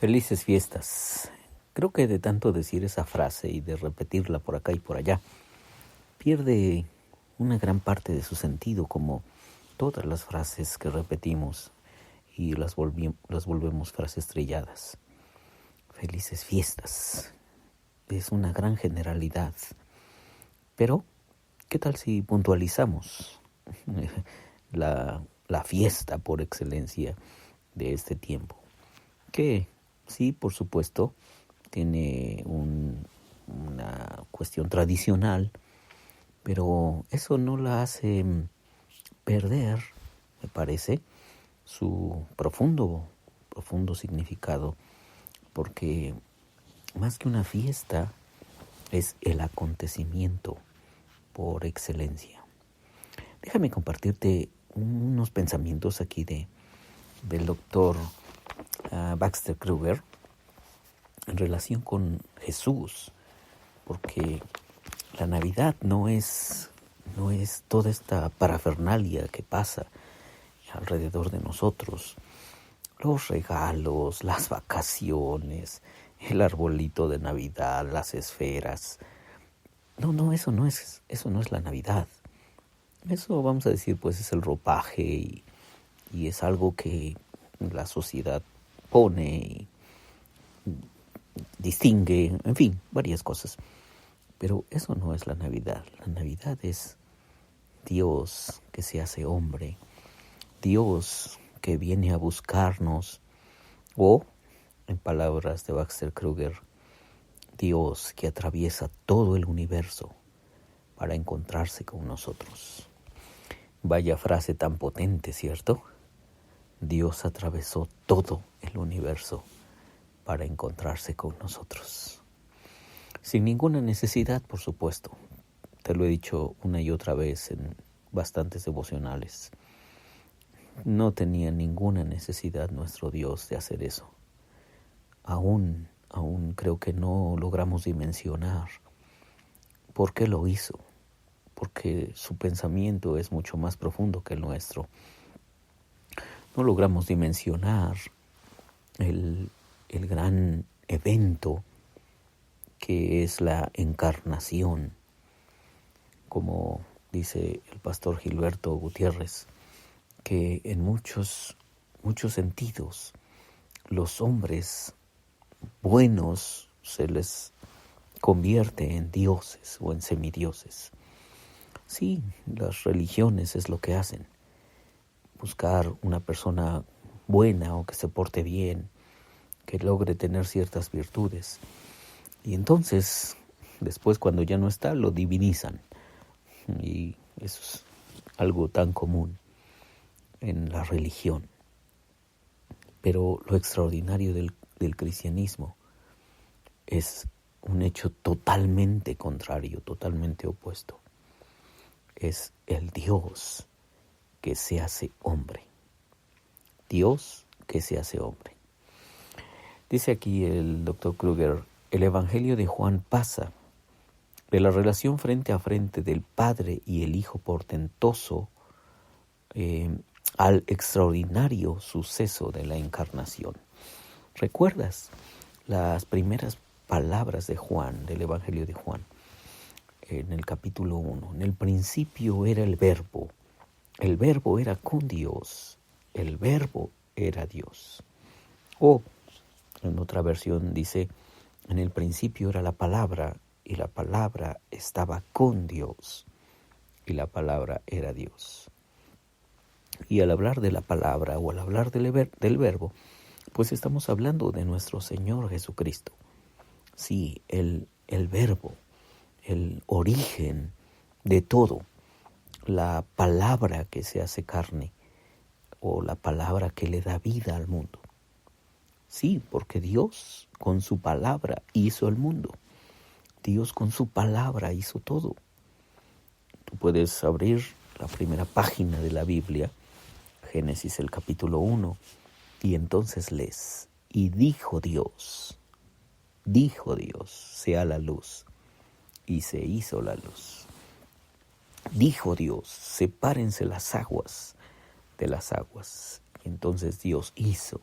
Felices fiestas. Creo que de tanto decir esa frase y de repetirla por acá y por allá, pierde una gran parte de su sentido, como todas las frases que repetimos y las volvemos frases trilladas. Felices fiestas. Es una gran generalidad. Pero, ¿qué tal si puntualizamos la fiesta por excelencia de este tiempo? Que sí, por supuesto, tiene una cuestión tradicional, pero eso no la hace perder, me parece, su profundo significado, porque más que una fiesta, es el acontecimiento por excelencia. Déjame compartirte unos pensamientos aquí del doctor Baxter Kruger en relación con Jesús, porque la Navidad no es toda esta parafernalia que pasa alrededor de nosotros, los regalos, las vacaciones, el arbolito de Navidad, las esferas. No, eso no es la Navidad. Eso, vamos a decir, pues es el ropaje y es algo que la sociedad pone y distingue, en fin, varias cosas. Pero eso no es la Navidad. La Navidad es Dios que se hace hombre, Dios que viene a buscarnos, o, en palabras de Baxter Kruger, Dios que atraviesa todo el universo para encontrarse con nosotros. Vaya frase tan potente, ¿cierto? Dios atravesó todo el universo para encontrarse con nosotros. Sin ninguna necesidad, por supuesto. Te lo he dicho una y otra vez en bastantes devocionales. No tenía ninguna necesidad nuestro Dios de hacer eso. Aún creo que no logramos dimensionar por qué lo hizo. Porque su pensamiento es mucho más profundo que el nuestro. No logramos dimensionar el gran evento que es la encarnación, como dice el pastor Gilberto Gutiérrez, que en muchos sentidos los hombres buenos se les convierte en dioses o en semidioses. Sí, las religiones es lo que hacen, buscar una persona buena o que se porte bien, que logre tener ciertas virtudes. Y entonces, después cuando ya no está, lo divinizan. Y eso es algo tan común en la religión. Pero lo extraordinario del cristianismo es un hecho totalmente contrario, totalmente opuesto. Es el Dios que se hace hombre. Dios que se hace hombre. Dice aquí el doctor Kruger, el Evangelio de Juan pasa de la relación frente a frente del Padre y el Hijo portentoso al extraordinario suceso de la encarnación. ¿Recuerdas las primeras palabras de Juan, del Evangelio de Juan? En el capítulo 1, en el principio era el Verbo era con Dios, el Verbo era Dios. O, en otra versión dice, en el principio era la palabra, y la palabra estaba con Dios, y la palabra era Dios. Y al hablar de la palabra, o al hablar del Verbo, pues estamos hablando de nuestro Señor Jesucristo. Sí, el Verbo, el origen de todo, la palabra que se hace carne, o la palabra que le da vida al mundo. Sí, porque Dios con su palabra hizo el mundo. Dios con su palabra hizo todo. Tú puedes abrir la primera página de la Biblia, Génesis el capítulo 1, y entonces lees, y dijo Dios, sea la luz, y se hizo la luz. Dijo Dios, sepárense las aguas de las aguas, y entonces Dios hizo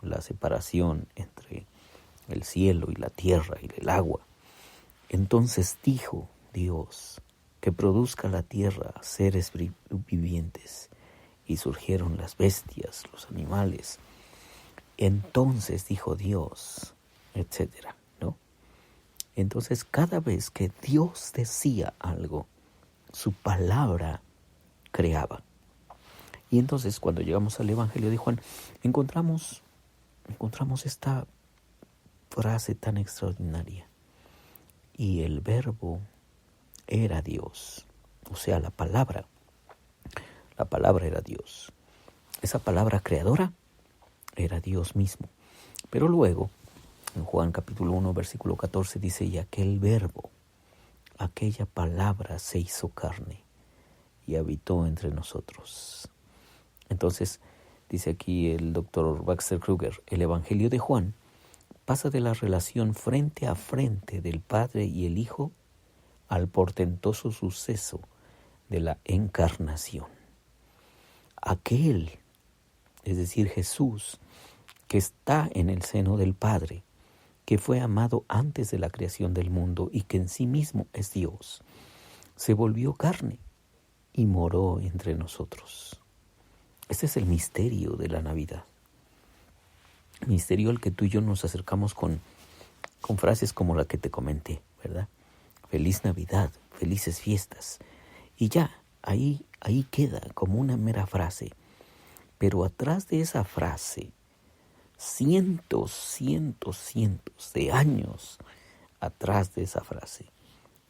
la separación entre el cielo y la tierra y el agua. Entonces dijo Dios que produzca la tierra seres vivientes, y surgieron las bestias, los animales. Entonces dijo Dios, etcétera, ¿no? Entonces cada vez que Dios decía algo, su palabra creaba. Y entonces cuando llegamos al Evangelio de Juan, encontramos esta frase tan extraordinaria. Y el Verbo era Dios, o sea, la palabra era Dios. Esa palabra creadora era Dios mismo. Pero luego, en Juan capítulo 1, versículo 14 dice, y aquel Verbo, aquella palabra se hizo carne y habitó entre nosotros. Entonces, dice aquí el doctor Baxter Kruger, el Evangelio de Juan pasa de la relación frente a frente del Padre y el Hijo al portentoso suceso de la encarnación. Aquel, es decir, Jesús, que está en el seno del Padre, que fue amado antes de la creación del mundo y que en sí mismo es Dios, se volvió carne y moró entre nosotros. Este es el misterio de la Navidad. Misterio al que tú y yo nos acercamos con frases como la que te comenté, ¿verdad? Feliz Navidad, felices fiestas. Y ya, ahí queda como una mera frase. Pero atrás de esa frase, cientos de años atrás de esa frase,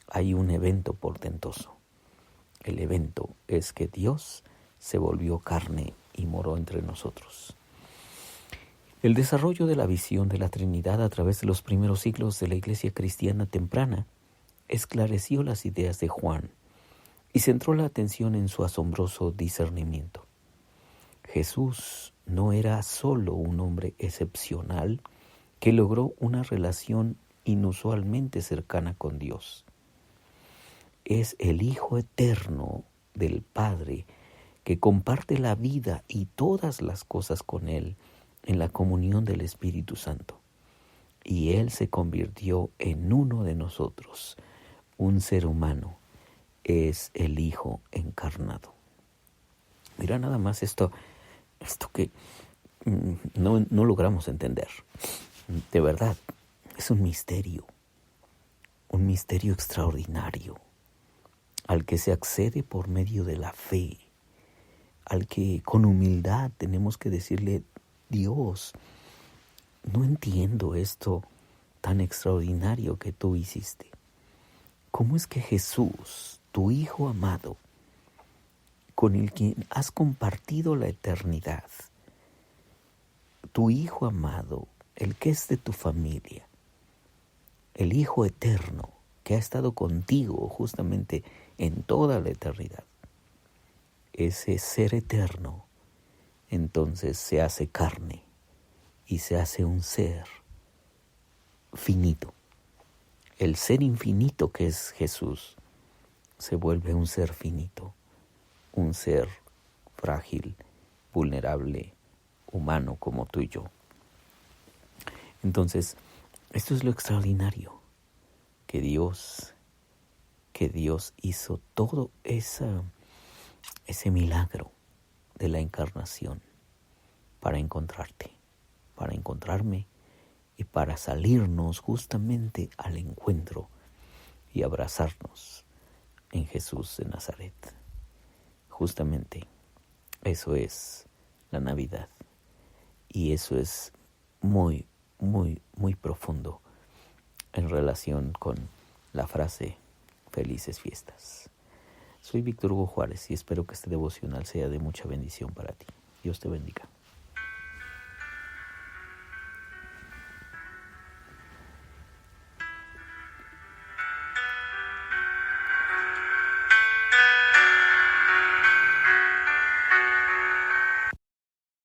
hay un evento portentoso. El evento es que Dios se volvió carne y moró entre nosotros. El desarrollo de la visión de la Trinidad a través de los primeros siglos de la Iglesia cristiana temprana esclareció las ideas de Juan y centró la atención en su asombroso discernimiento. Jesús no era solo un hombre excepcional que logró una relación inusualmente cercana con Dios. Es el Hijo eterno del Padre que comparte la vida y todas las cosas con Él en la comunión del Espíritu Santo. Y Él se convirtió en uno de nosotros, un ser humano. Es el Hijo encarnado. Mira nada más esto que no logramos entender. De verdad, es un misterio extraordinario, al que se accede por medio de la fe, al que con humildad tenemos que decirle, Dios, no entiendo esto tan extraordinario que tú hiciste. ¿Cómo es que Jesús, tu Hijo amado, con el que has compartido la eternidad, tu Hijo amado, el que es de tu familia, el Hijo eterno que ha estado contigo justamente en toda la eternidad, ese ser eterno, entonces se hace carne y se hace un ser finito? El ser infinito que es Jesús se vuelve un ser finito, un ser frágil, vulnerable, humano como tú y yo. Entonces, esto es lo extraordinario, que Dios hizo todo ese milagro de la encarnación para encontrarte, para encontrarme y para salirnos justamente al encuentro y abrazarnos en Jesús de Nazaret. Justamente eso es la Navidad, y eso es muy, muy, muy profundo en relación con la frase felices fiestas. Soy Víctor Hugo Juárez y espero que este devocional sea de mucha bendición para ti. Dios te bendiga.